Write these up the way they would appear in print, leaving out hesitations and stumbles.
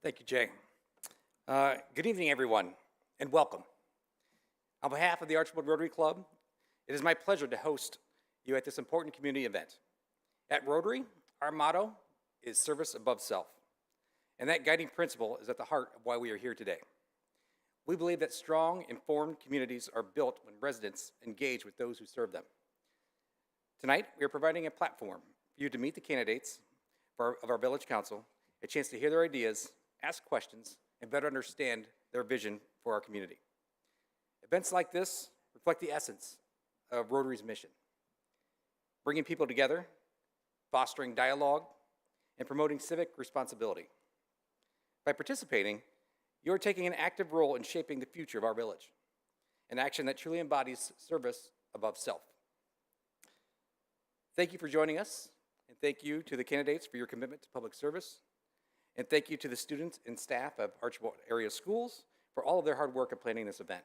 Thank you, Jay. Good evening, everyone, and welcome. On behalf of the Archbold Rotary Club, it is my pleasure to host you at this important community event. At Rotary, our motto is service above self, and that guiding principle is at the heart of why we are here today. We believe that strong, informed communities are built when residents engage with those who serve them. Tonight, we are providing a platform for you to meet the candidates of our Village Council, a chance to hear their ideas, ask questions, and better understand their vision for our community. Events like this reflect the essence of Rotary's mission: bringing people together, fostering dialogue, and promoting civic responsibility. By participating, you are taking an active role in shaping the future of our village, an action that truly embodies service above self. Thank you for joining us, and thank you to the candidates for your commitment to public service, and thank you to the students and staff of Archbold area schools for all of their hard work in planning this event.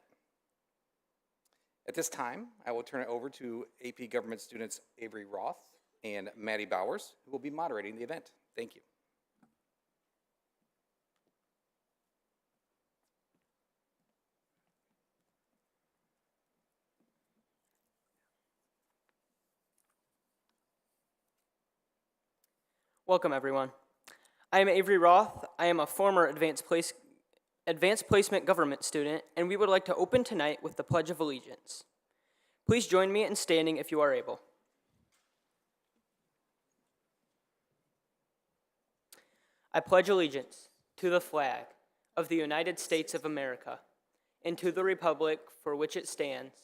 At this time, I will turn it over to AP Government students Avery Roth and Maddie Bowers, who will be moderating the event. Thank you. Welcome, everyone. I am Avery Roth. I am a former advanced placement government student, and we would like to open tonight with the Pledge of Allegiance. Please join me in standing if you are able. I pledge allegiance to the flag of the United States of America and to the republic for which it stands,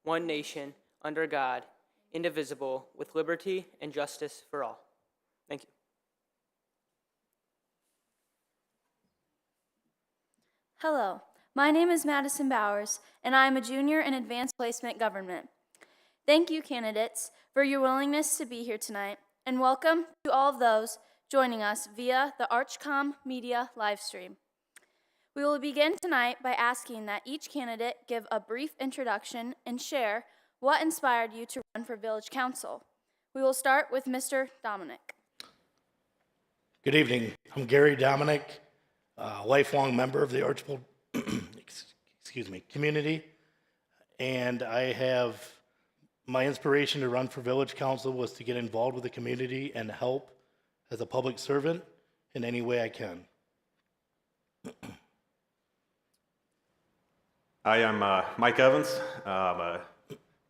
one nation, under God, indivisible, with liberty and justice for all. Thank you. Hello, my name is Madison Bowers, and I am a junior in Advanced Placement Government. Thank you, candidates, for your willingness to be here tonight, and welcome to all of those joining us via the ArchComm Media livestream. We will begin tonight by asking that each candidate give a brief introduction and share what inspired you to run for Village Council. We will start with Mr. Dominic. Good evening. I'm Gary Dominic, a lifelong member of the Archbold community, and I have my inspiration to run for Village Council was to get involved with the community and help as a public servant in any way I can. Hi, I'm Mike Evans. I'm a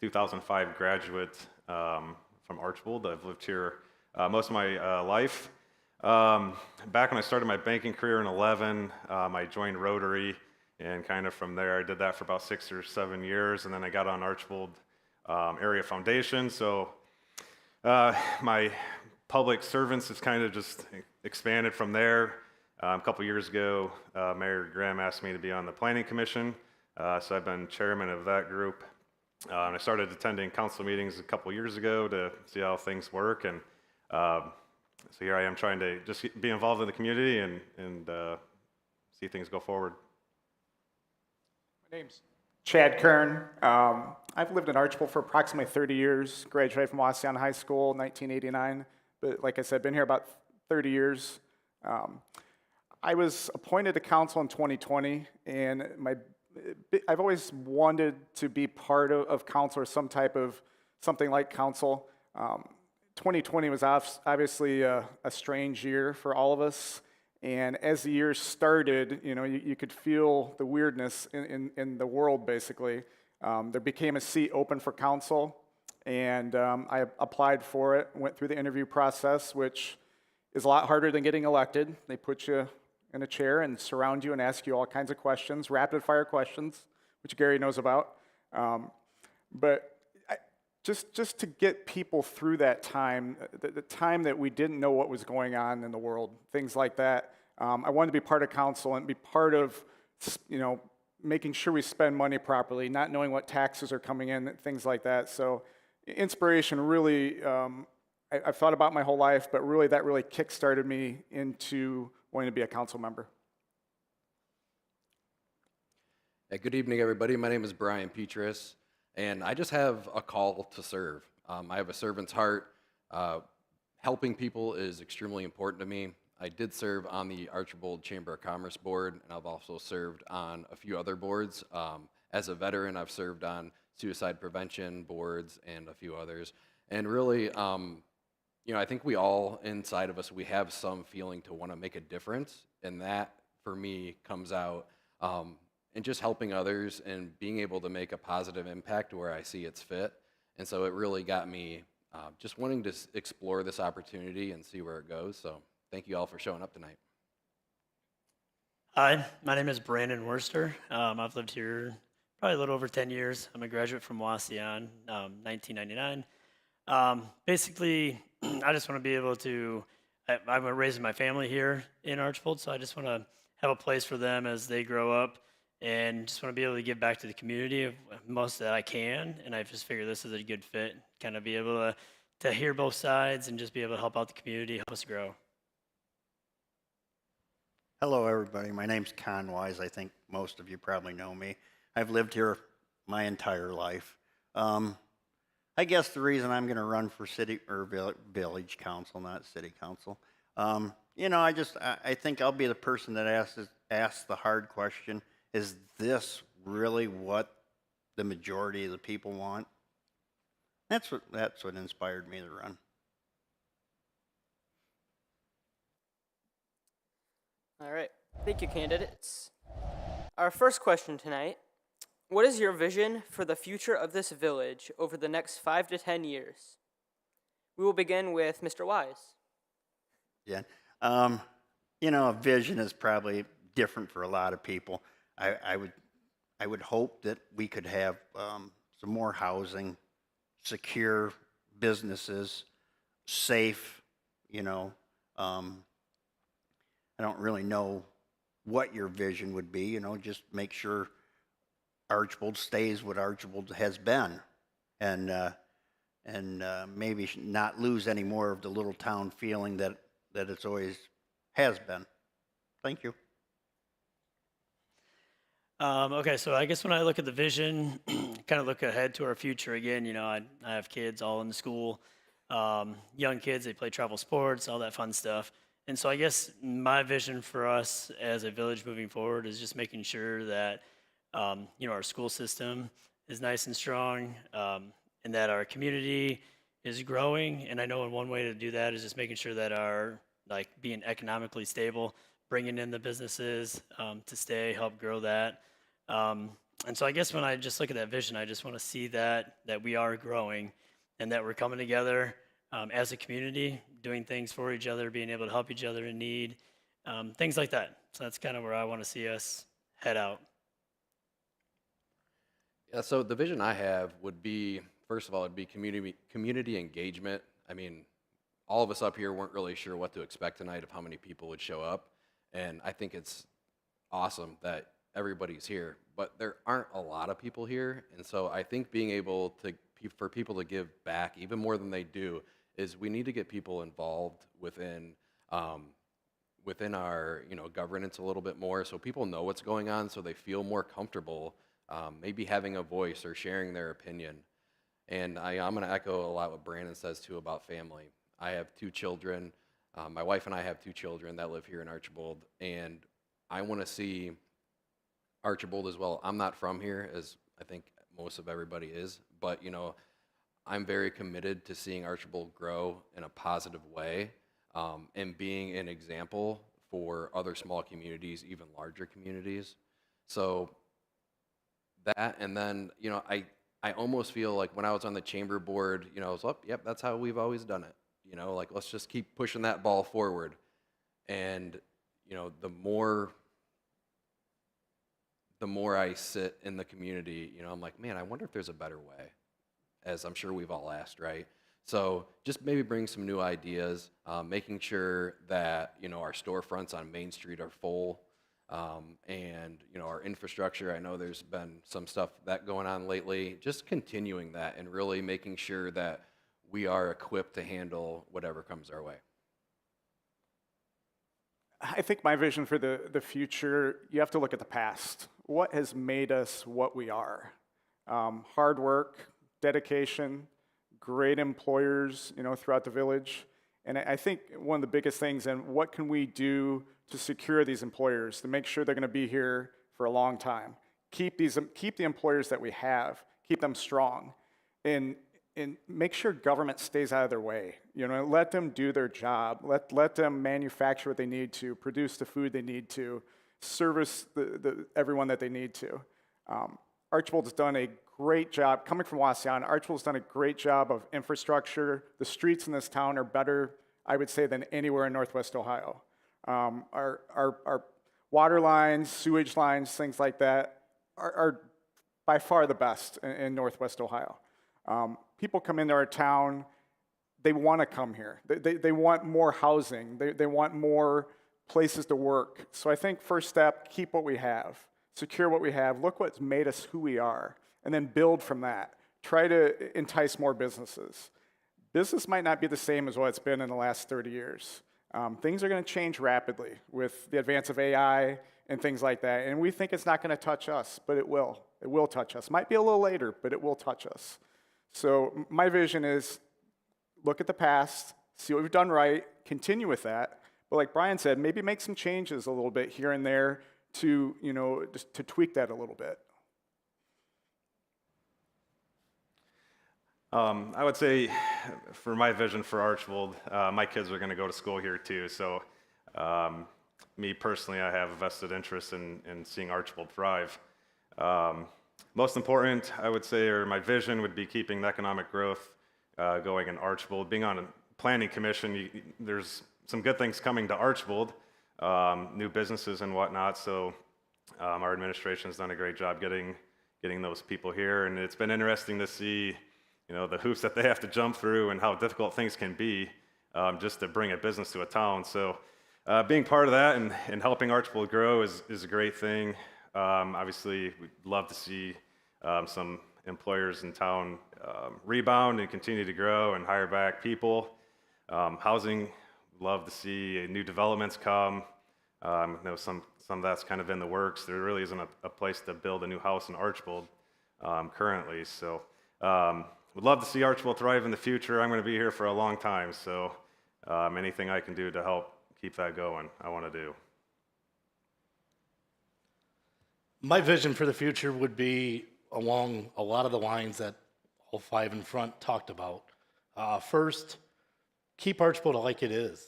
2005 graduate from Archbold. I've lived here most of my life. Back when I started my banking career in 2011, I joined Rotary, and kind of from there I did that for about 6 or 7 years, and then I got on Archbold Area Foundation. So my public servants has kind of just expanded from there. A couple years ago, Mayor Graham asked me to be on the Planning Commission, so I've been chairman of that group. And I started attending council meetings a couple years ago to see how things work, and so here I am trying to just be involved in the community and see things go forward. My name's Chad Kern. I've lived in Archbold for approximately 30 years, graduated from Waseon High School in 1989, but like I said, been here about 30 years. I was appointed to council in 2020, and I've always wanted to be part of council or something like council. 2020 was obviously a strange year for all of us, and as the year started, you could feel the weirdness in the world, basically. There became a seat open for council, and I applied for it, went through the interview process, which is a lot harder than getting elected. They put you in a chair and surround you and ask you all kinds of questions, rapid-fire questions, which Gary knows about. But just to get people through that time, the time that we didn't know what was going on in the world, things like that, I wanted to be part of council and be part of, making sure we spend money properly, not knowing what taxes are coming in, things like that. So inspiration really, I've thought about my whole life, but really that really kick-started me into wanting to be a council member. Hey, good evening, everybody. My name is Brian Petras, and I just have a call to serve. I have a servant's heart. Helping people is extremely important to me. I did serve on the Archbold Chamber of Commerce Board, and I've also served on a few other boards. As a veteran, I've served on suicide prevention boards and a few others. And really, I think we all inside of us, we have some feeling to want to make a difference, and that for me comes out in just helping others and being able to make a positive impact where I see it's fit. And so it really got me just wanting to explore this opportunity and see where it goes. So thank you all for showing up tonight. Hi, my name is Brandon Worster. I've lived here probably a little over 10 years. I'm a graduate from Wauseon, 1999. Basically, I just want to be able to, I'm raising my family here in Archbold, so I just want to have a place for them as they grow up and just want to be able to give back to the community of most that I can. And I just figure this is a good fit, kind of be able to hear both sides and just be able to help out the community, help us grow. Hello, everybody. My name's Con Wise. I think most of you probably know me. I've lived here my entire life. I guess the reason I'm going to run for city or village council, not city council, I think I'll be the person that asks the hard question: is this really what the majority of the people want? That's what inspired me to run. All right. Thank you, candidates. Our first question tonight: what is your vision for the future of this village over the next 5 to 10 years? We will begin with Mr. Wise. Yeah. A vision is probably different for a lot of people. I would hope that we could have some more housing, secure businesses, safe, I don't really know what your vision would be, just make sure Archbold stays what Archbold has been, and maybe not lose any more of the little town feeling that it's always has been. Thank you. Okay, so I guess when I look at the vision, kind of look ahead to our future again, I have kids all in the school, young kids, they play travel sports, all that fun stuff. And so I guess my vision for us as a village moving forward is just making sure that, our school system is nice and strong, and that our community is growing. And I know one way to do that is just making sure that being economically stable, bringing in the businesses to stay, help grow that. And so I guess when I just look at that vision, I just want to see that we are growing and that we're coming together as a community, doing things for each other, being able to help each other in need, things like that. So that's kind of where I want to see us head out. Yeah, so the vision I have would be, first of all, it'd be community engagement. I mean, all of us up here weren't really sure what to expect tonight of how many people would show up. And I think it's awesome that everybody's here, but there aren't a lot of people here. And so I think being able for people to give back even more than they do is we need to get people involved within our governance a little bit more, so people know what's going on, so they feel more comfortable maybe having a voice or sharing their opinion. And I'm going to echo a lot what Brandon says too about family. I have 2 children. My wife and I have 2 children that live here in Archbold, and I want to see Archbold as well. I'm not from here, as I think most of everybody is, but I'm very committed to seeing Archbold grow in a positive way, and being an example for other small communities, even larger communities. So that, and then, I almost feel like when I was on the chamber board, I was yep, that's how we've always done it. Let's just keep pushing that ball forward. And, the more I sit in the community, I'm like, man, I wonder if there's a better way, as I'm sure we've all asked, right? So just maybe bring some new ideas, making sure that, our storefronts on Main Street are full, and, our infrastructure. I know there's been some stuff that going on lately, just continuing that and really making sure that we are equipped to handle whatever comes our way. I think my vision for the future, you have to look at the past. What has made us what we are? Hard work, dedication, great employers, throughout the village, And I think one of the biggest things, and what can we do to secure these employers, to make sure they're going to be here for a long time? Keep the employers that we have, keep them strong, and make sure government stays out of their way. You know, let them do their job. Let them manufacture what they need to, produce the food they need to, service everyone that they need to. Archbold's done a great job, coming from Waseon, Archbold's done a great job of infrastructure. The streets in this town are better, I would say, than anywhere in Northwest Ohio. Our water lines, sewage lines, things like that are by far the best in Northwest Ohio. People come into our town, they want to come here. They want more housing. They want more places to work. So I think first step, keep what we have. Secure what we have. Look what's made us who we are. And then build from that. Try to entice more businesses. Business might not be the same as what it's been in the last 30 years. Things are going to change rapidly with the advance of AI and things like that. And we think it's not going to touch us, but it will. It will touch us. Might be a little later, but it will touch us. So my vision is look at the past, see what we've done right, continue with that. But like Brian said, maybe make some changes a little bit here and there to, you know, just to tweak that a little bit. I would say for my vision for Archbold, my kids are going to go to school here too. So me personally, I have a vested interest in seeing Archbold thrive. Most important, I would say, or my vision would be keeping the economic growth going in Archbold. Being on a planning commission, there's some good things coming to Archbold, new businesses and whatnot. So our administration has done a great job getting those people here, and it's been interesting to see, you know, the hoops that they have to jump through and how difficult things can be just to bring a business to a town. So being part of that and helping Archbold grow is a great thing. Obviously, we'd love to see some employers in town rebound and continue to grow and hire back people. Housing, love to see new developments come. I know some of that's kind of in the works. There really isn't a place to build a new house in Archbold currently. So would love to see Archbold thrive in the future. I'm going to be here for a long time. So anything I can do to help keep that going, I want to do. My vision for the future would be along a lot of the lines that all five in front talked about. First, keep Archbold like it is.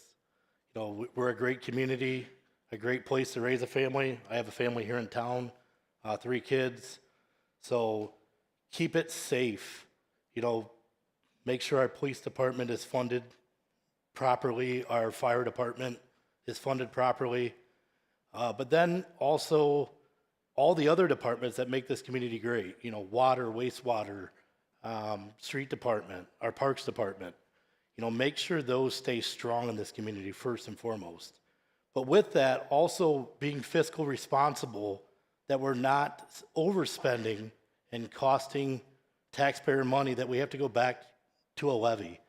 You know, we're a great community, a great place to raise a family. I have a family here in town, 3 kids. So keep it safe. You know, make sure our police department is funded properly, our fire department is funded properly. But then also all the other departments that make this community great, you know, water, wastewater, street department, our parks department, you know, make sure those stay strong in this community first and foremost. But with that, also being fiscal responsible, that we're not overspending and costing taxpayer money that we have to go back to a levy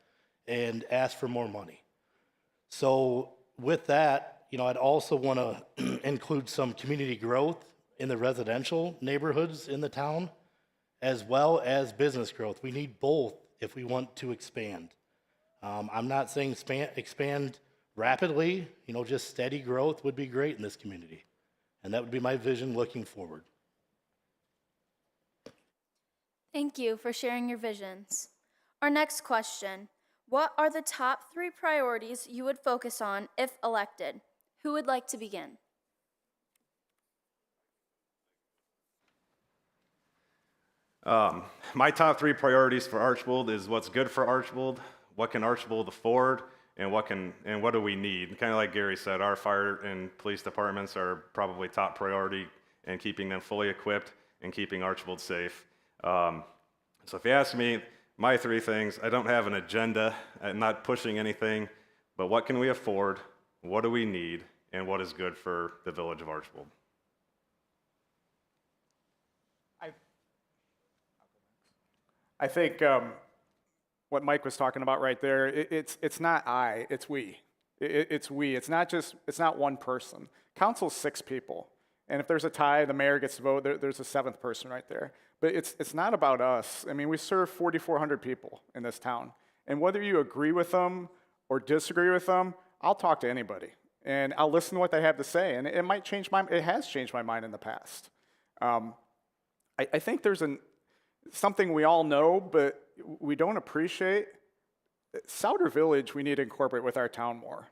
and ask for more money. So with that, you know, I'd also want to include some community growth in the residential neighborhoods in the town, as well as business growth. We need both if we want to expand. I'm not saying expand rapidly, you know, just steady growth would be great in this community. And that would be my vision looking forward. Thank you for sharing your visions. Our next question, what are the top 3 priorities you would focus on if elected? Who would like to begin? My top 3 priorities for Archbold is what's good for Archbold, what can Archbold afford, and what do we need. Kind of like Gary said, our fire and police departments are probably top priority in keeping them fully equipped and keeping Archbold safe. So if you ask me, my 3 things, I don't have an agenda, I'm not pushing anything, but what can we afford, what do we need, and what is good for the village of Archbold? I think what Mike was talking about right there, it's not I, it's we. It's we. It's not one person. Council's 6 people. And if there's a tie, the mayor gets to vote, there's a 7th person right there. But it's not about us. I mean, we serve 4,400 people in this town. And whether you agree with them or disagree with them, I'll talk to anybody and I'll listen to what they have to say. And it might change it has changed my mind in the past. I think there's something we all know, but we don't appreciate. Souder Village, we need to incorporate with our town more.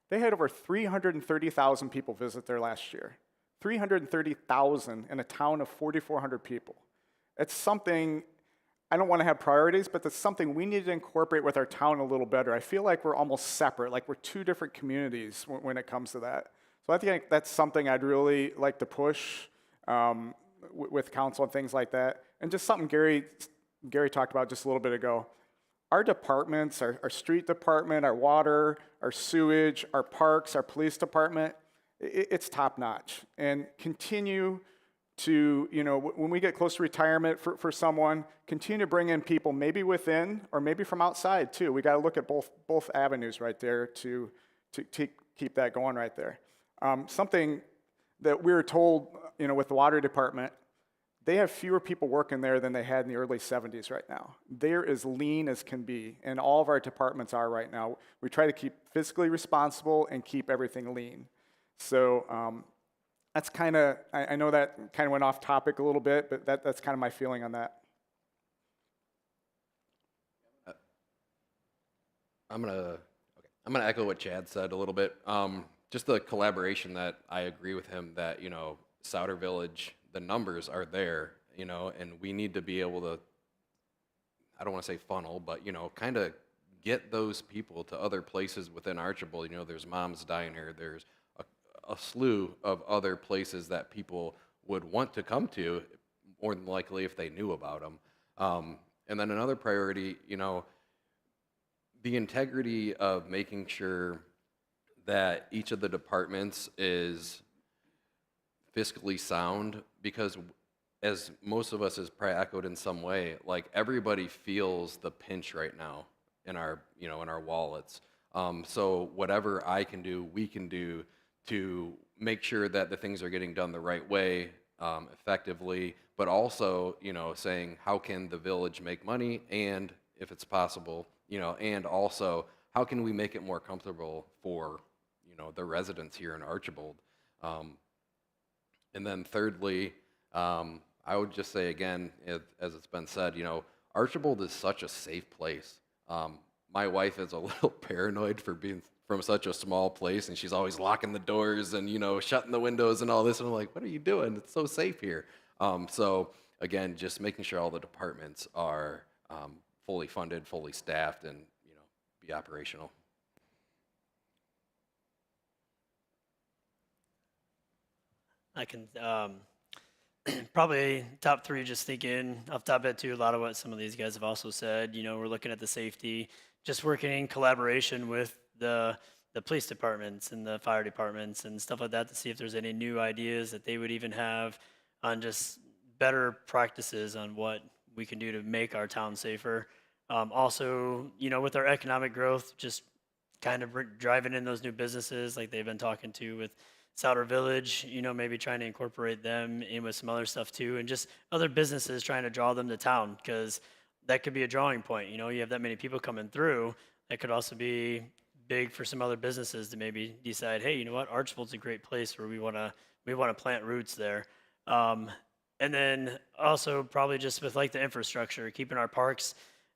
They had over 330,000 people visit there last year. 330,000 in a town of 4,400 people. It's something, I don't want to have priorities, but that's something we need to incorporate with our town a little better. I feel like we're almost separate, like we're two different communities when it comes to that. So I think that's something I'd really like to push with council and things like that. And just something Gary talked about just a little bit ago. Our departments, our street department, our water, our sewage, our parks, our police department, it's top notch. And continue to, when we get close to retirement for someone, continue to bring in people maybe within or maybe from outside too. We got to look at both avenues right there to keep that going right there. Something that we were told, with the water department, they have fewer people working there than they had in the early 70s right now. They're as lean as can be, and all of our departments are right now. We try to keep fiscally responsible and keep everything lean. So that's kind of, I know that kind of went off topic a little bit, but that's kind of my feeling on that. I'm gonna echo what Chad said a little bit. Just the collaboration that I agree with him that, Souder Village, the numbers are there, and we need to be able to, I don't want to say funnel, but, kind of get those people to other places within Archbold. There's Mom's Diner, there's a slew of other places that people would want to come to, more than likely if they knew about them. And then another priority, the integrity of making sure that each of the departments is fiscally sound, because as most of us has probably echoed in some way, like everybody feels the pinch right now in our, in our wallets. So whatever I can do, we can do to make sure that the things are getting done the right way, effectively, but also, saying how can the village make money, and if it's possible, and also how can we make it more comfortable for, the residents here in Archbold. And then thirdly, I would just say again, as it's been said, Archbold is such a safe place. My wife is a little paranoid for being from such a small place, and she's always locking the doors and, shutting the windows and all this. And I'm like, what are you doing? It's so safe here. So again, just making sure all the departments are fully funded, fully staffed, and, be operational. I can probably top three, just thinking off the top of it too, a lot of what some of these guys have also said. We're looking at the safety, just working in collaboration with the police departments and the fire departments and stuff like that to see if there's any new ideas that they would even have on just better practices on what we can do to make our town safer. Also, with our economic growth, just kind of driving in those new businesses like they've been talking to with Souder Village, maybe trying to incorporate them in with some other stuff too, and just other businesses trying to draw them to town, because that could be a drawing point. You have that many people coming through. That could also be big for some other businesses to maybe decide, hey, you know what, Archbold's a great place where we want to plant roots there. And then also probably just with like the infrastructure, keeping our parks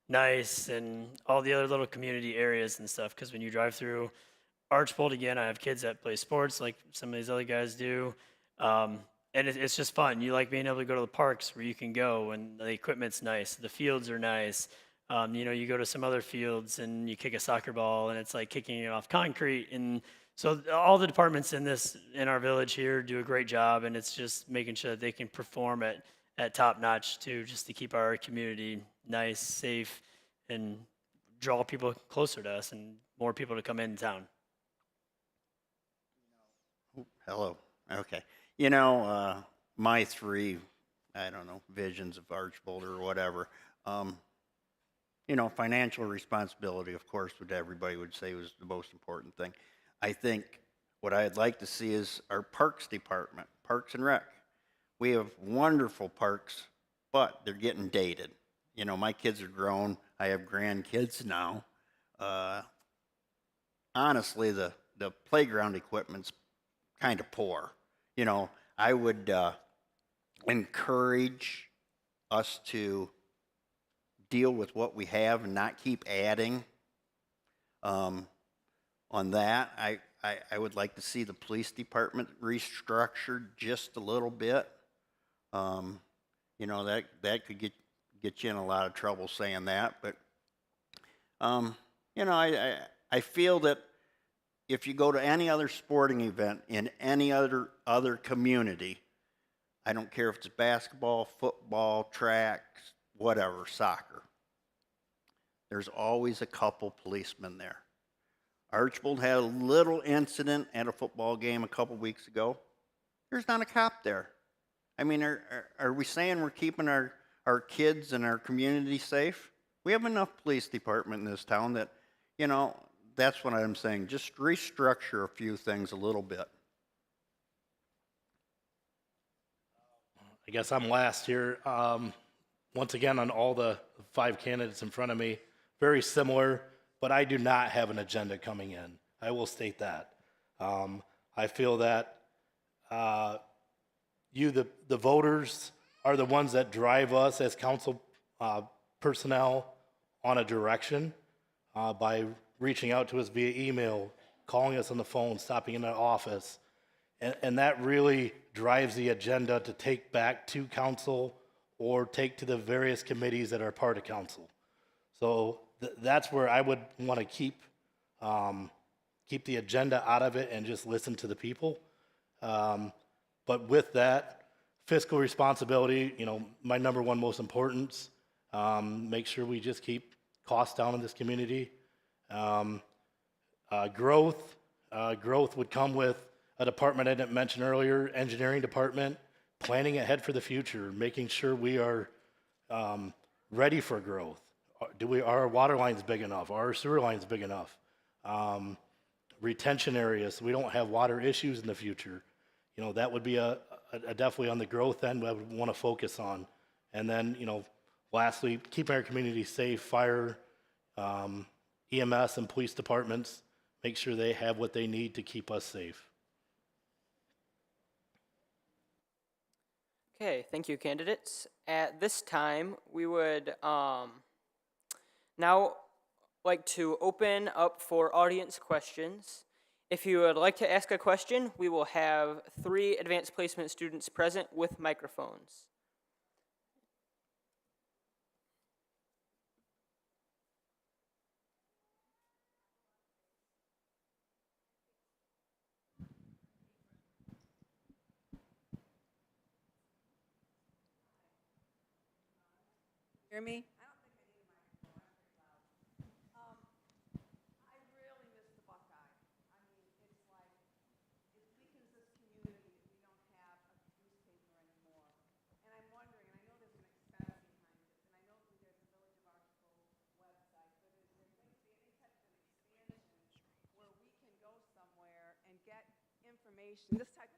nice and all the other little community areas and stuff, because when you drive through Archbold, again, I have kids that play sports like some of these other guys do, and it's just fun. You like being able to go to the parks where you can go and the equipment's nice, the fields are nice. You go to some other fields and you kick a soccer ball and it's like kicking it off concrete. And so all the departments in our village here do a great job, and it's just making sure that they can perform at top notch too, just to keep our community nice, safe, and draw people closer to us and more people to come in town. Hello. Okay. My three, visions of Archbold or whatever. Financial responsibility, of course, what everybody would say was the most important thing. I think what I'd like to see is our parks department, Parks and Rec. We have wonderful parks, but they're getting dated. My kids are grown. I have grandkids now. honestly, the playground equipment's kind of poor. You know, I would encourage us to deal with what we have and not keep adding. On that, I would like to see the police department restructured just a little bit. You know, that could get you in a lot of trouble saying that, but you know, I feel that if you go to any other sporting event in any other community, I don't care if it's basketball, football, track, whatever, soccer, there's always a couple policemen there. Archbold had a little incident at a football game a couple weeks ago. There's not a cop there. I mean, are we saying we're keeping our kids and our community safe? We have enough police department in this town that, you know, that's what I'm saying. Just restructure a few things a little bit. I guess I'm last here. Once again, on all the 5 candidates in front of me, very similar, but I do not have an agenda coming in. I will state that. I feel that the voters, are the ones that drive us as council personnel on a direction by reaching out to us via email, calling us on the phone, stopping in the office. And that really drives the agenda to take back to council or take to the various committees that are part of council. So that's where I would want to keep the agenda out of it and just listen to the people. But with that, fiscal responsibility, you know, my number one most importance, make sure we just keep costs down in this community. Growth would come with a department I didn't mention earlier, engineering department, planning ahead for the future, making sure we are ready for growth. Are our water lines big enough? Are our sewer lines big enough? Retention areas, so we don't have water issues in the future. You know, that would be a definitely on the growth end I would want to focus on. And then, you know, lastly, keeping our community safe, fire, EMS and police departments, make sure they have what they need to keep us safe. Okay, thank you, candidates. At this time, we would now like to open up for audience questions. If you would like to ask a question, we will have 3 advanced placement students present with microphones. Hear me? This type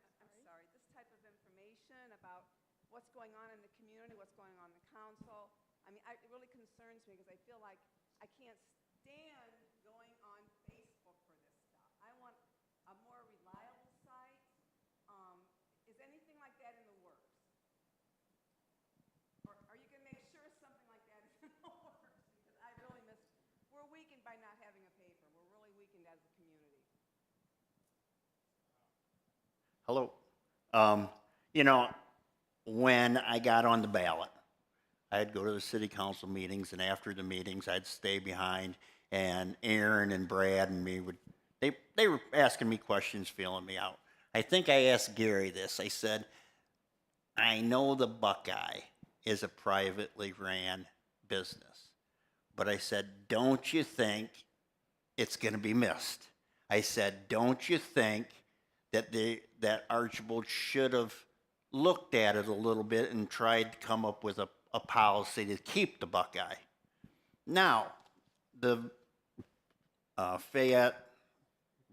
of information about what's going on in the community, what's going on in the council. I mean, it really concerns me because I feel like I can't stand going on Facebook for this stuff. I want a more reliable site. Is anything like that in the works? Or are you going to make sure something like that is in the works? Because I really miss, we're weakened by not having a paper. We're really weakened as a community. Hello. You know, when I got on the ballot, I'd go to the city council meetings, and after the meetings, I'd stay behind, and Aaron and Brad and me they were asking me questions, feeling me out. I think I asked Gary this. I said, I know the Buckeye is a privately ran business, but I said, don't you think it's going to be missed? I said, don't you think that Archbold should have looked at it a little bit and tried to come up with a policy to keep the Buckeye? Now, the Fayette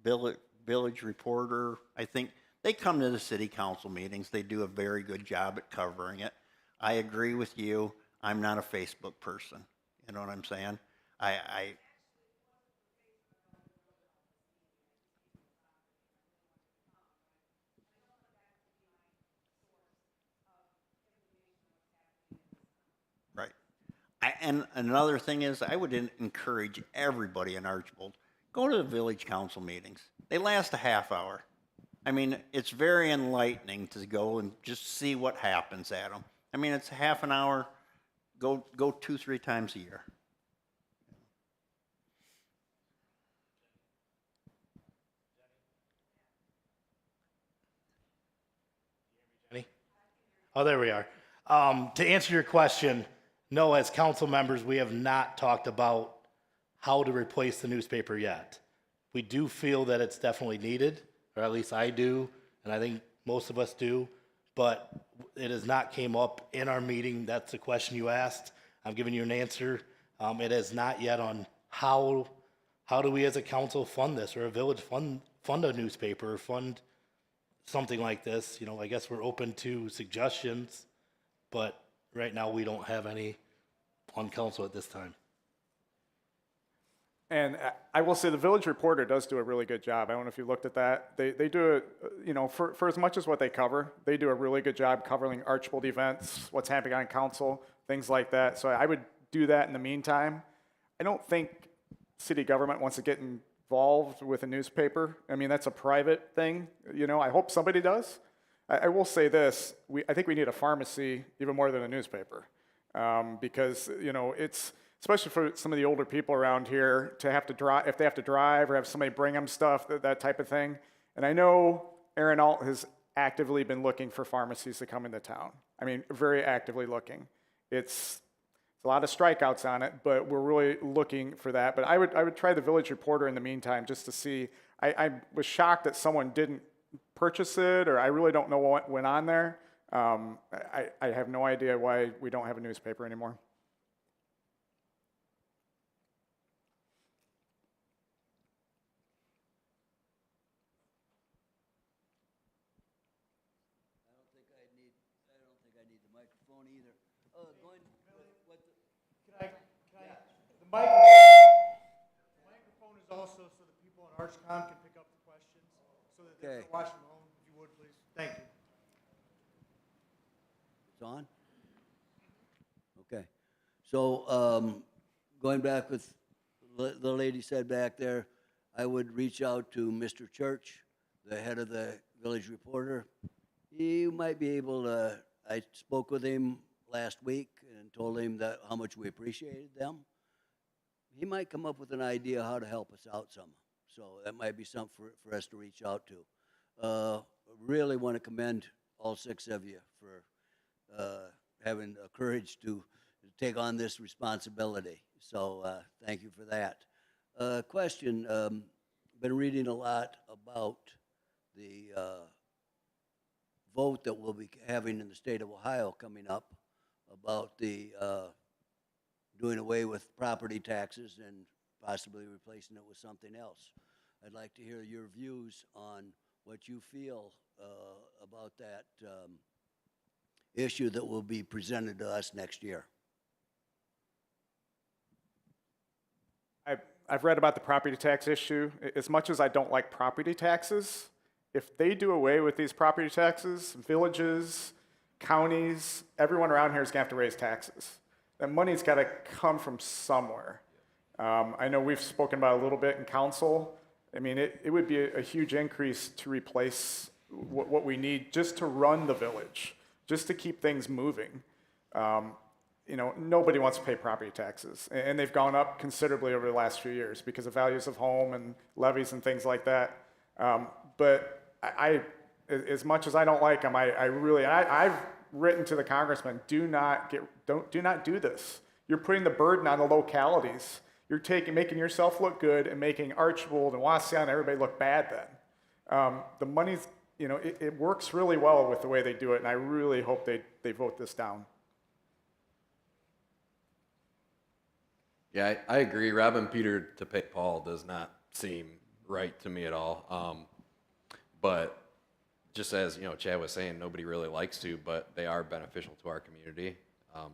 Village Reporter, I think, they come to the city council meetings. They do a very good job at covering it. I agree with you. I'm not a Facebook person. You know what I'm saying? And another thing is, I would encourage everybody in Archbold, go to the village council meetings. They last a half hour. I mean, it's very enlightening to go and just see what happens at them. I mean, it's half an hour, go 2-3 times a year. Jenny? Oh, there we are. To answer your question, no, as council members, we have not talked about how to replace the newspaper yet. We do feel that it's definitely needed, or at least I do, and I think most of us do, but it has not came up in our meeting. That's the question you asked. I'm giving you an answer. It is not yet on how do we as a council fund this, or a village fund a newspaper, or fund something like this. You know, I guess we're open to suggestions, but right now we don't have any on council at this time. And I will say the Village Reporter does do a really good job. I don't know if you looked at that. They do it, you know, for as much as what they cover, they do a really good job covering Archbold events, what's happening on council, things like that. So I would do that in the meantime. I don't think city government wants to get involved with a newspaper. I mean, that's a private thing. You know, I hope somebody does. I will say this, I think we need a pharmacy even more than a newspaper. Because, you know, it's, especially for some of the older people around here, to have to drive, if they have to drive or have somebody bring them stuff, that type of thing. And I know Aaron Alt has actively been looking for pharmacies to come into town. I mean, very actively looking. It's a lot of strikeouts on it, but we're really looking for that. But I would try the Village Reporter in the meantime just to see. I was shocked that someone didn't purchase it, or I really don't know what went on there. I have no idea why we don't have a newspaper anymore. I don't think I need the microphone either. Going with what the... The microphone is also so that people on ArchComm can pick up the questions, so that they're Okay. watching at home, if you would, please. Thank you. It's on? Okay. So, going back with the lady said back there, I would reach out to Mr. Church, the head of the Village Reporter. He might be able to, I spoke with him last week and told him that how much we appreciated them. He might come up with an idea how to help us out some. So that might be something for us to reach out to. Really want to commend all 6 of you for having the courage to take on this responsibility. So thank you for that. Question, been reading a lot about the vote that we'll be having in the state of Ohio coming up about the doing away with property taxes and possibly replacing it with something else. I'd like to hear your views on what you feel about that issue that will be presented to us next year. I've read about the property tax issue. As much as I don't like property taxes, if they do away with these property taxes, villages, counties, everyone around here is going to have to raise taxes. That money's got to come from somewhere. I know we've spoken about it a little bit in council. I mean, it would be a huge increase to replace what we need just to run the village, just to keep things moving. You know, nobody wants to pay property taxes, and they've gone up considerably over the last few years because of values of home and levies and things like that. But as much as I don't like them, I've written to the congressman, do not do this. You're putting the burden on the localities. You're making yourself look good and making Archbold and Waseon and everybody look bad then. The money's, you know, it works really well with the way they do it, and I really hope they vote this down. Yeah, I agree. Robbing Peter to pay Paul does not seem right to me at all. But just as, you know, Chad was saying, nobody really likes to, but they are beneficial to our community.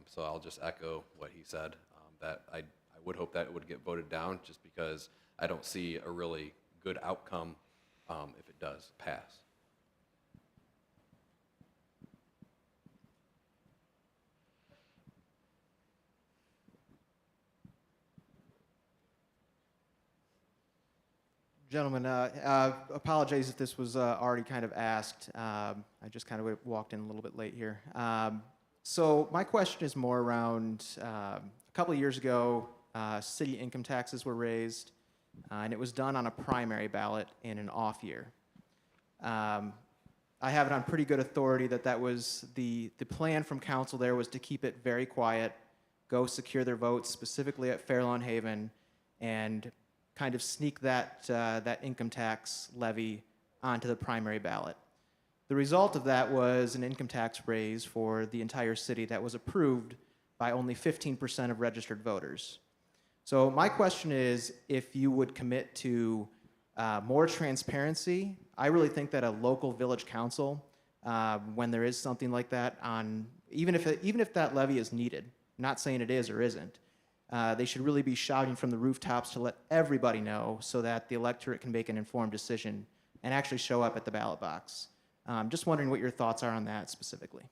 So I'll just echo what he said, that I would hope that it would get voted down, just because I don't see a really good outcome if it does pass. Gentlemen, apologize if this was already kind of asked. I just kind of walked in a little bit late here. So my question is more around a couple of years ago, city income taxes were raised, and it was done on a primary ballot in an off year. I have it on pretty good authority that that was the plan from council there was to keep it very quiet, go secure their votes specifically at Fair Lawn Haven, and kind of sneak that income tax levy onto the primary ballot. The result of that was an income tax raise for the entire city that was approved by only 15% of registered voters. So my question is, if you would commit to more transparency. I really think that a local village council, when there is something like that on, even if that levy is needed, not saying it is or isn't, they should really be shouting from the rooftops to let everybody know so that the electorate can make an informed decision and actually show up at the ballot box. Just wondering what your thoughts are on that specifically.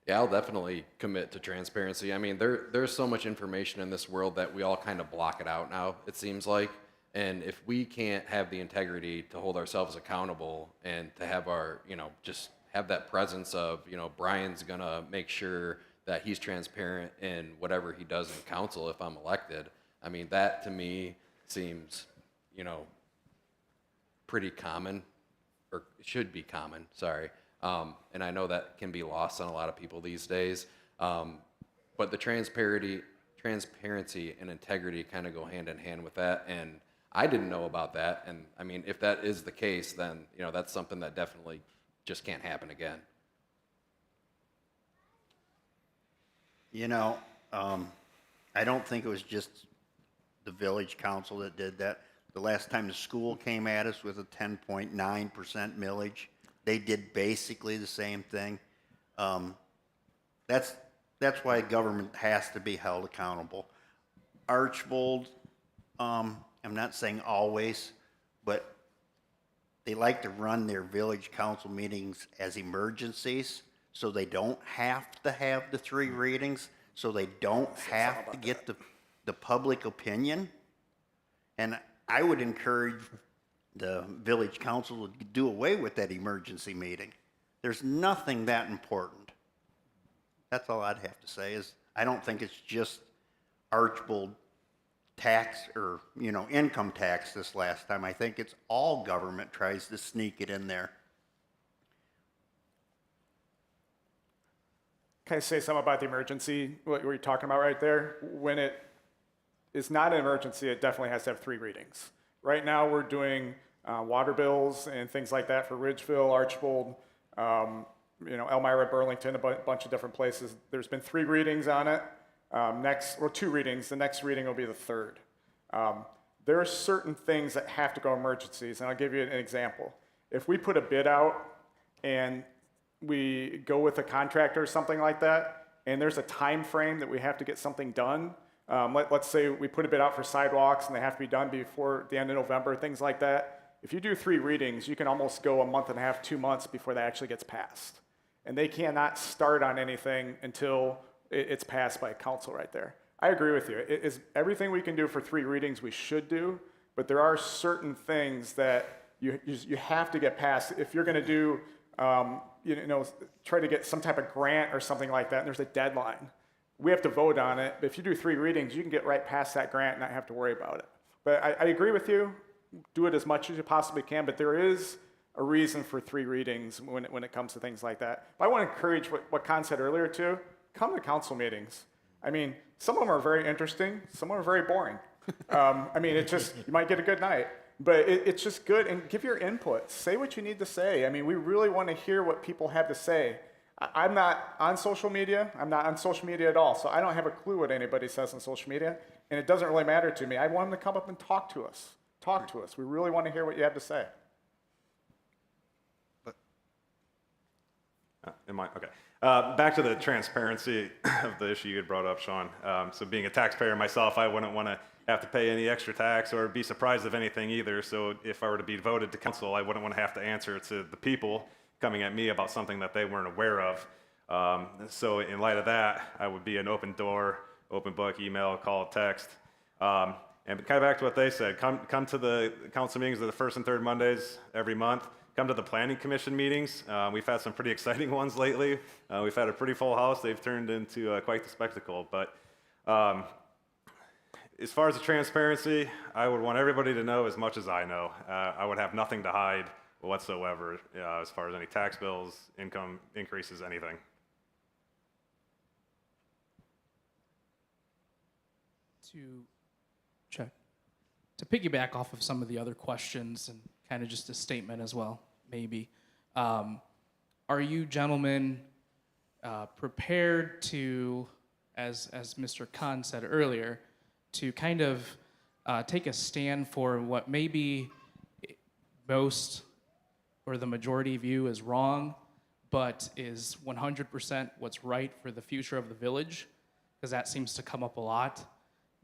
Yeah, I'll definitely commit to transparency. I mean, there's so much information in this world that we all kind of block it out now, it seems like. And if we can't have the integrity to hold ourselves accountable and to have our, just have that presence of, Brian's gonna make sure that he's transparent in whatever he does in council if I'm elected. I mean, that to me seems, pretty common, or should be common, sorry. And I know that can be lost on a lot of people these days. But the transparency and integrity kind of go hand in hand with that. And I didn't know about that. And I mean, if that is the case, then, that's something that definitely just can't happen again. I don't think it was just the village council that did that. The last time the school came at us with a 10.9% millage, they did basically the same thing. That's why government has to be held accountable. Archbold, I'm not saying always, but they like to run their village council meetings as emergencies, so they don't have to have the 3 readings, so they don't have to get the public opinion. And I would encourage the village council to do away with that emergency meeting. There's nothing that important. That's all I'd have to say is I don't think it's just Archbold tax or, income tax this last time. I think it's all government tries to sneak it in there. Can I say something about the emergency, what you're talking about right there? When it is not an emergency, it definitely has to have 3 readings. Right now, we're doing water bills and things like that for Ridgeville, Archbold, Elmira, Burlington, a bunch of different places. There's been 3 readings on it. 2 readings. The next reading will be the 3rd. There are certain things that have to go emergencies, and I'll give you an example. If we put a bid out and we go with a contractor or something like that, and there's a time frame that we have to get something done, let's say we put a bid out for sidewalks and they have to be done before the end of November, things like that. If you do 3 readings, you can almost go a month and a half, 2 months before that actually gets passed. And they cannot start on anything until it's passed by council right there. I agree with you. It is everything we can do for 3 readings we should do, but there are certain things that you have to get passed. If you're gonna do, try to get some type of grant or something like that, and there's a deadline. We have to vote on it, but if you do 3 readings, you can get right past that grant and not have to worry about it. But I agree with you, do it as much as you possibly can, but there is a reason for 3 readings when it comes to things like that. But I want to encourage what Con said earlier too, come to council meetings. I mean, some of them are very interesting, some of them are very boring. It's just, you might get a good night, but it's just good, and give your input, say what you need to say. I mean, we really want to hear what people have to say. I'm not on social media. I'm not on social media at all, so I don't have a clue what anybody says on social media, and it doesn't really matter to me. I want them to come up and talk to us. Talk to us. We really want to hear what you have to say. Okay. Back to the transparency of the issue you had brought up, Sean. So being a taxpayer myself, I wouldn't want to have to pay any extra tax or be surprised of anything either. So if I were to be voted to council, I wouldn't want to have to answer to the people coming at me about something that they weren't aware of. So in light of that, I would be an open door, open book, email, call, text. And kind of back to what they said, come to the council meetings of the first and third Mondays every month. Come to the planning commission meetings. We've had some pretty exciting ones lately. We've had a pretty full house. They've turned into quite the spectacle. But as far as the transparency, I would want everybody to know as much as I know. I would have nothing to hide whatsoever as far as any tax bills, income increases, anything. To piggyback off of some of the other questions and kind of just a statement as well, maybe. Are you gentlemen prepared to, as Mr. Khan said earlier, to kind of take a stand for what maybe most or the majority view is wrong, but is 100% what's right for the future of the village? Because that seems to come up a lot.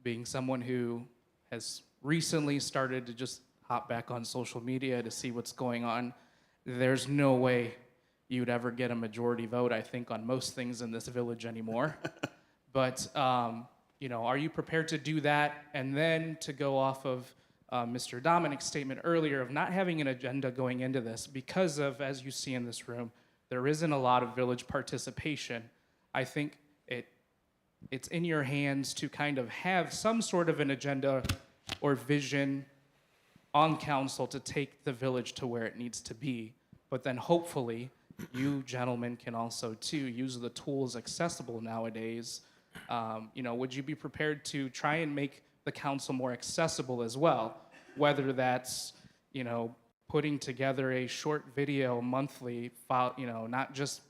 Being someone who has recently started to just hop back on social media to see what's going on, there's no way you'd ever get a majority vote, I think, on most things in this village anymore. But, you know, are you prepared to do that? And then to go off of Mr. Dominic's statement earlier of not having an agenda going into this because of, as you see in this room, there isn't a lot of village participation. I think it's in your hands to kind of have some sort of an agenda or vision on council to take the village to where it needs to be. But then hopefully you gentlemen can also too use the tools accessible nowadays. You know, would you be prepared to try and make the council more accessible as well? Whether that's, you know, putting together a short video monthly, you know, not just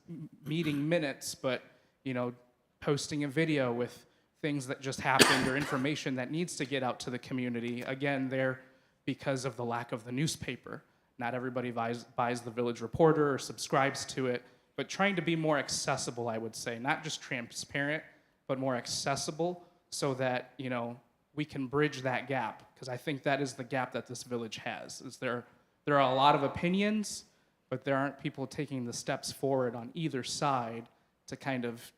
meeting minutes, but, you know, posting a video with things that just happened or information that needs to get out to the community. Again, there because of the lack of the newspaper. Not everybody buys the Village Reporter or subscribes to it, but trying to be more accessible, I would say. Not just transparent, but more accessible so that, you know, we can bridge that gap. Because I think that is the gap that this village has. Is there are a lot of opinions, but there aren't people taking the steps forward on either side to kind of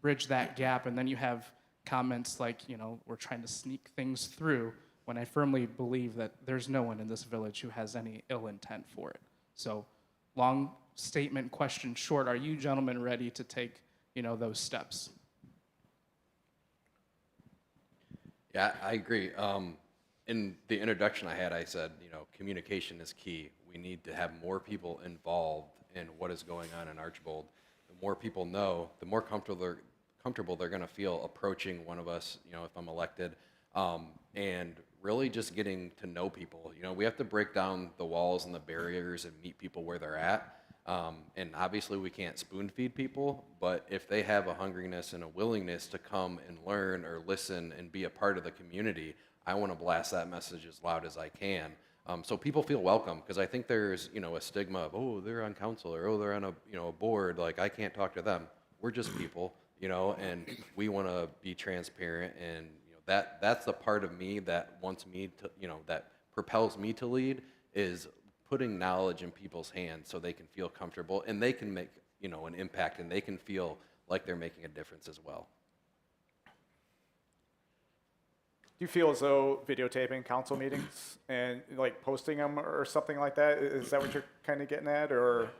bridge that gap. And then you have comments like, you know, we're trying to sneak things through, when I firmly believe that there's no one in this village who has any ill intent for it. So, long statement, question short, are you gentlemen ready to take, you know, those steps? Yeah, I agree. In the introduction I had, I said, you know, communication is key. We need to have more people involved in what is going on in Archbold. The more people know, the more comfortable they're going to feel approaching one of us, you know, if I'm elected, and really just getting to know people. You know, we have to break down the walls and the barriers and meet people where they're at. And obviously we can't spoon feed people, but if they have a hungriness and a willingness to come and learn or listen and be a part of the community, I want to blast that message as loud as I can. So people feel welcome, because I think there's, you know, a stigma of, oh, they're on council, or oh, they're on a, you know, a board, like I can't talk to them. We're just people, you know, and we want to be transparent, and that's the part of me that wants me to, you know, that propels me to lead, is putting knowledge in people's hands so they can feel comfortable and they can make, you know, an impact, and they can feel like they're making a difference as well. Do you feel as though videotaping council meetings and like posting them or something like that, is that what you're kind of getting at, or?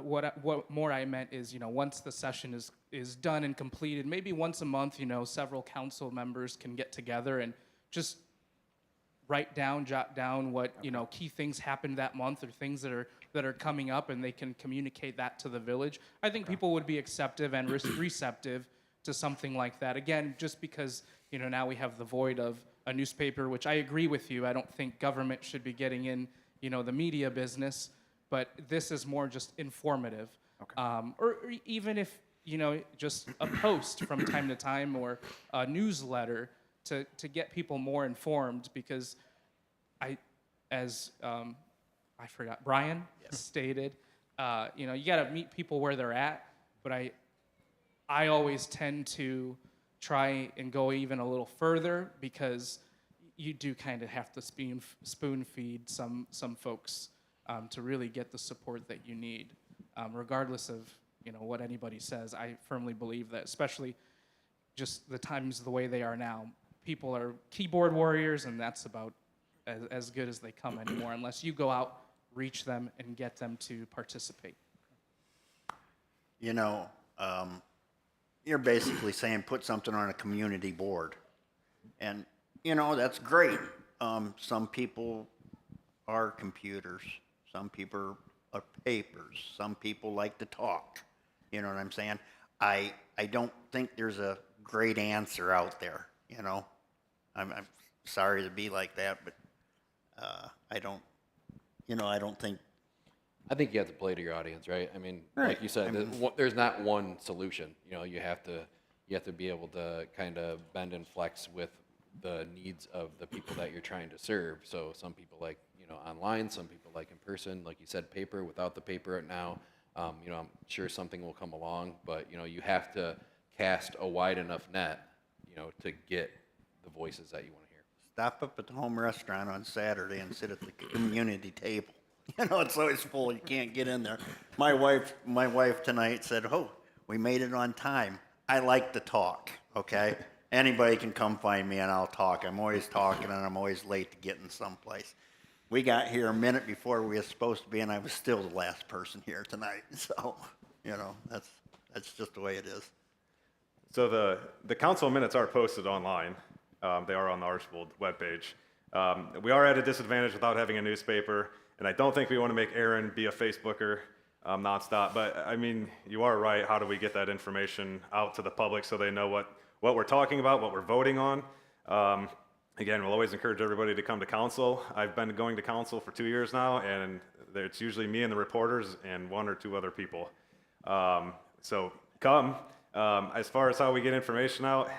What more I meant is, you know, once the session is done and completed, maybe once a month, you know, several council members can get together and just jot down what, you know, key things happened that month, or things that are coming up, and they can communicate that to the village. I think people would be acceptive and receptive to something like that. Again, just because, you know, now we have the void of a newspaper, which I agree with you. I don't think government should be getting in, you know, the media business. But this is more just informative. Okay. Or even if, you know, just a post from time to time, or a newsletter to get people more informed, because Brian stated, you know, you got to meet people where they're at, but I always tend to try and go even a little further, because you do kind of have to spoon feed some folks to really get the support that you need, regardless of, you know, what anybody says. I firmly believe that, especially just the times the way they are now. People are keyboard warriors, and that's about as good as they come anymore, unless you go out, reach them, and get them to participate. You know, you're basically saying put something on a community board. And, you know, that's great. Some people are computers. Some people are papers. Some people like to talk. You know what I'm saying? I don't think there's a great answer out there, you know? I'm sorry to be like that, but I don't think. I think you have to play to your audience, right? I mean, Right. like you said, there's not one solution. You know, you have to be able to kind of bend and flex with the needs of the people that you're trying to serve. So some people like, you know, online, some people like in person, like you said, paper. Without the paper now, you know, I'm sure something will come along, but you know, you have to cast a wide enough net, you know, to get the voices that you want to hear. Stop up at the home restaurant on Saturday and sit at the community table. You know, it's always full. You can't get in there. My wife tonight said, "Oh, we made it on time." I like to talk, okay? Anybody can come find me and I'll talk. I'm always talking and I'm always late to getting someplace. We got here a minute before we were supposed to be, and I was still the last person here tonight. So, you know, that's just the way it is. So the council minutes are posted online. They are on the Archbold webpage. We are at a disadvantage without having a newspaper, and I don't think we want to make Aaron be a Facebooker nonstop. But I mean, you are right. How do we get that information out to the public so they know what we're talking about, what we're voting on? Again, we'll always encourage everybody to come to council. I've been going to council for 2 years now, and it's usually me and the reporters and 1 or 2 other people. So come. As far as how we get information out,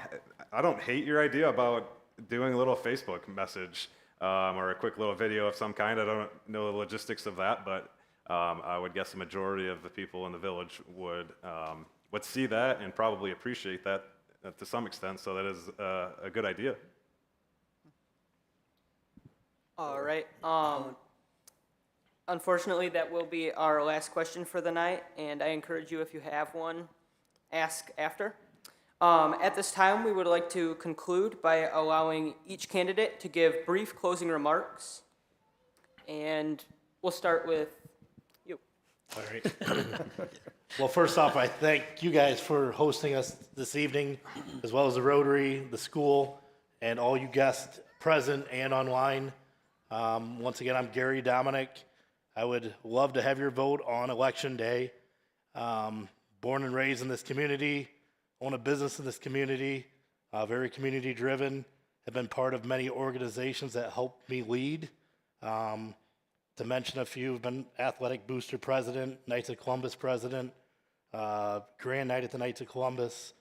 I don't hate your idea about doing a little Facebook message or a quick little video of some kind. I don't know the logistics of that, but I would guess the majority of the people in the village would see that and probably appreciate that to some extent. So that is a good idea. All right. Unfortunately, that will be our last question for the night, and I encourage you, if you have one, ask after. At this time, we would like to conclude by allowing each candidate to give brief closing remarks, and we'll start with you. All right. Well, first off, I thank you guys for hosting us this evening, as well as the Rotary, the school, and all you guests present and online. Once again, I'm Gary Dominic. I would love to have your vote on Election Day. Born and raised in this community, own a business in this community, very community driven, have been part of many organizations that helped me lead. To mention a few, I've been Athletic Booster President, Knights of Columbus President, Grand Knight at the Knights of Columbus,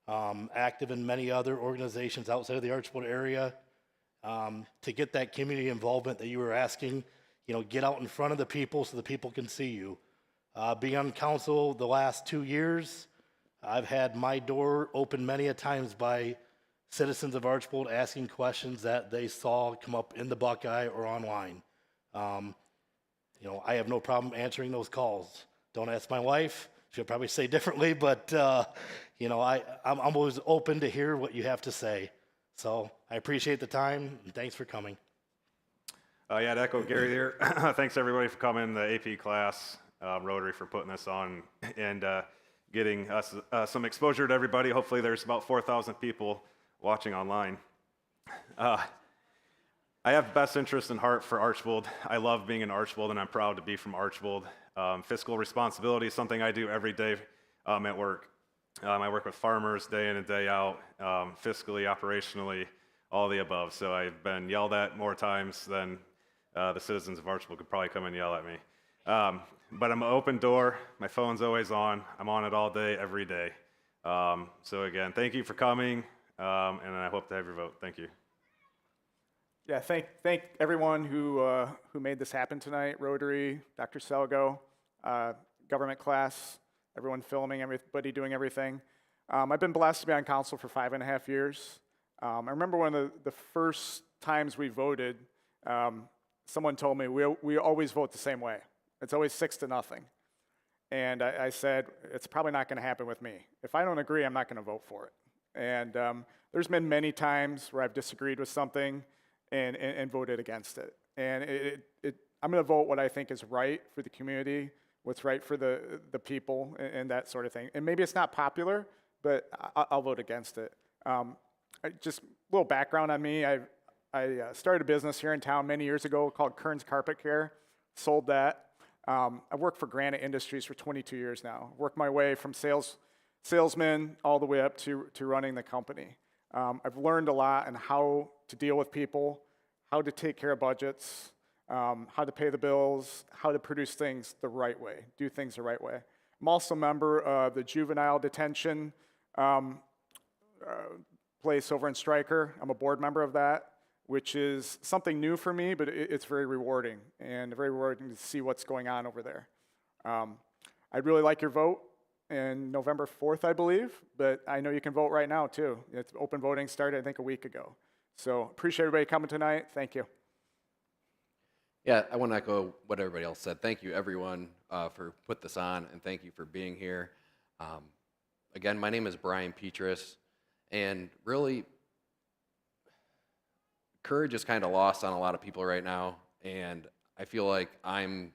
active in many other organizations outside of the Archbold area. To get that community involvement that you were asking, you know, get out in front of the people so the people can see you. Being on council the last 2 years, I've had my door open many a times by citizens of Archbold asking questions that they saw come up in the Buckeye or online. You know, I have no problem answering those calls. Don't ask my wife. She'll probably say differently, but, you know, I'm always open to hear what you have to say. So I appreciate the time, and thanks for coming. Yeah, to echo Gary here. Thanks everybody for coming, the AP class, Rotary for putting this on, and getting us some exposure to everybody. Hopefully there's about 4,000 people watching online. I have best interest in heart for Archbold. I love being in Archbold, and I'm proud to be from Archbold. Fiscal responsibility is something I do every day at work. I work with farmers day in and day out, fiscally, operationally, all the above. So I've been yelled at more times than the citizens of Archbold could probably come and yell at me. But I'm an open door. My phone's always on. I'm on it all day, every day. So again, thank you for coming, and I hope to have your vote. Thank you. Yeah, thank everyone who made this happen tonight. Rotary, Dr. Selgo, government class, everyone filming, everybody doing everything. I've been blessed to be on council for 5.5 years. I remember one of the first times we voted, someone told me we always vote the same way. It's always 6-0. And I said, it's probably not going to happen with me. If I don't agree, I'm not going to vote for it. And there's been many times where I've disagreed with something and voted against it. And I'm going to vote what I think is right for the community, what's right for the people, and that sort of thing. And maybe it's not popular, but I'll vote against it. Just a little background on me. I started a business here in town many years ago called Kern's Carpet Care. Sold that. I've worked for Granite Industries for 22 years now. Worked my way from salesman all the way up to running the company. I've learned a lot on how to deal with people, how to take care of budgets, how to pay the bills, how to produce things the right way, do things the right way. I'm also a member of the juvenile detention place over in Stryker. I'm a board member of that, which is something new for me, but it's very rewarding, and very rewarding to see what's going on over there. I'd really like your vote in November 4th, I believe, but I know you can vote right now, too. It's open voting started, I think, a week ago. So appreciate everybody coming tonight. Thank you. Yeah, I want to echo what everybody else said. Thank you, everyone, for putting this on, and thank you for being here. Again, my name is Brian Petrus, and really, courage is kind of lost on a lot of people right now, and I feel like I'm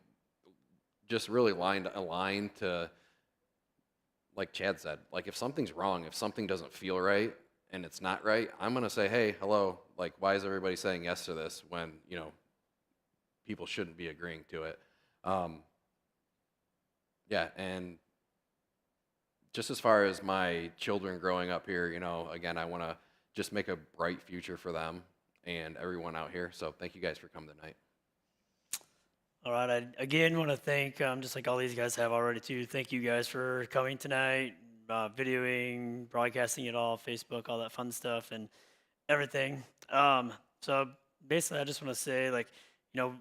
just really aligned to, like Chad said, like if something's wrong, if something doesn't feel right and it's not right, I'm going to say, hey, hello, like why is everybody saying yes to this when, you know, people shouldn't be agreeing to it. Yeah, and just as far as my children growing up here, you know, again, I want to just make a bright future for them and everyone out here. So thank you guys for coming tonight. All right, I again want to thank, just like all these guys have already too, thank you guys for coming tonight, videoing, broadcasting it all, Facebook, all that fun stuff and everything. So basically I just want to say, like, you know,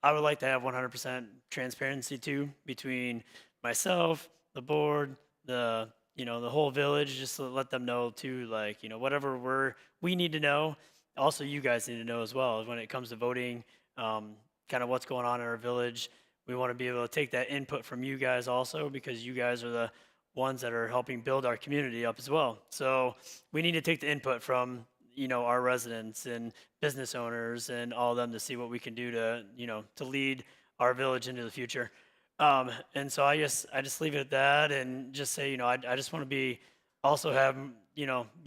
I would like to have 100% transparency too between myself, the board, the whole village, just to let them know too, like, you know, whatever we need to know. Also, you guys need to know as well when it comes to voting, kind of what's going on in our village. We want to be able to take that input from you guys also, because you guys are the ones that are helping build our community up as well. So we need to take the input from, you know, our residents and business owners and all of them to see what we can do to, you know, to lead our village into the future. And so I just leave it at that and just say, you know, I just want to be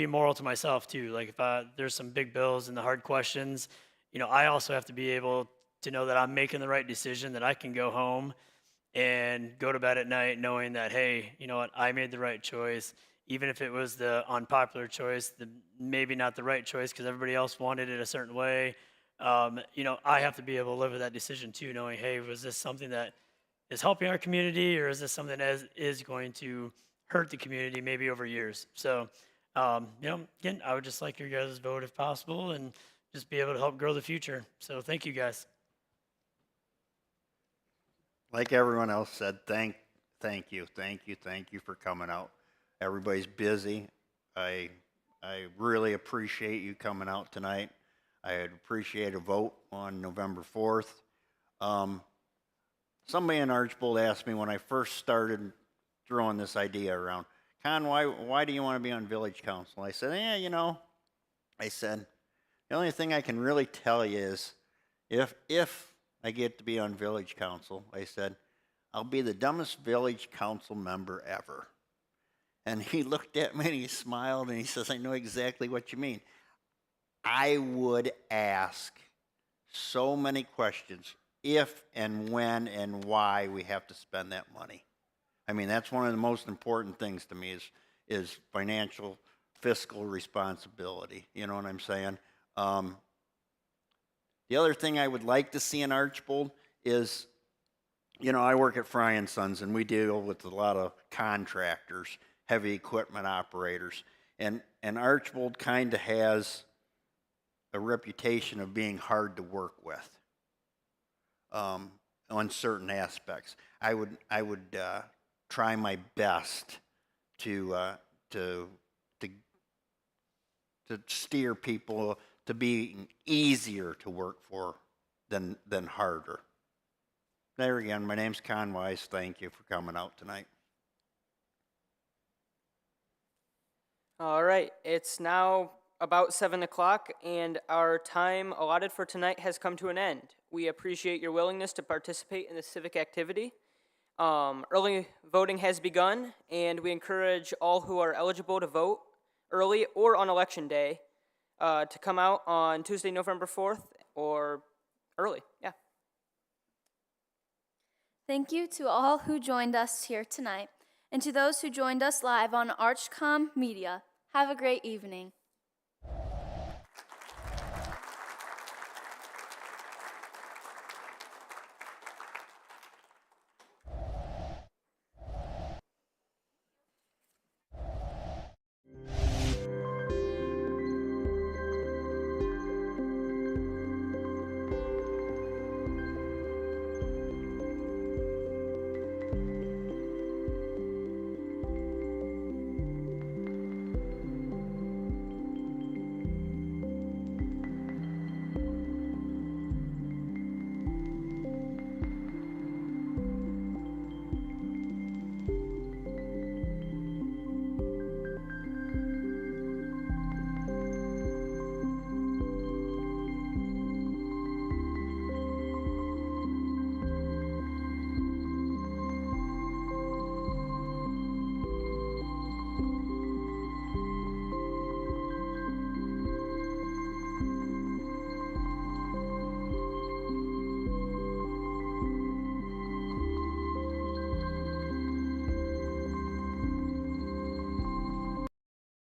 moral to myself too. Like if there's some big bills and the hard questions, you know, I also have to be able to know that I'm making the right decision, that I can go home and go to bed at night knowing that, hey, you know what, I made the right choice, even if it was the unpopular choice, maybe not the right choice because everybody else wanted it a certain way. You know, I have to be able to live with that decision too, knowing, hey, was this something that is helping our community, or is this something that is going to hurt the community maybe over years? So, you know, again, I would just like your guys' vote if possible and just be able to help grow the future. So thank you guys. Like everyone else said, thank you for coming out. Everybody's busy. I really appreciate you coming out tonight. I'd appreciate a vote on November 4th. Somebody in Archbold asked me when I first started throwing this idea around, Con, why do you want to be on village council? I said, you know, the only thing I can really tell you is if I get to be on village council, I said, I'll be the dumbest village council member ever. And he looked at me and he smiled and he says, I know exactly what you mean. I would ask so many questions if and when and why we have to spend that money. I mean, that's one of the most important things to me is financial, fiscal responsibility. You know what I'm saying? The other thing I would like to see in Archbold is, you know, I work at Fry & Sons, and we deal with a lot of contractors, heavy equipment operators, and Archbold kind of has a reputation of being hard to work with on certain aspects. I would try my best to steer people to be easier to work for than harder. There again, my name's Con Wise. Thank you for coming out tonight. All right, it's now about 7 o'clock, and our time allotted for tonight has come to an end. We appreciate your willingness to participate in this civic activity. Early voting has begun, and we encourage all who are eligible to vote early or on Election Day to come out on Tuesday, November 4th, or early, yeah. Thank you to all who joined us here tonight, and to those who joined us live on ArchComm Media. Have a great evening.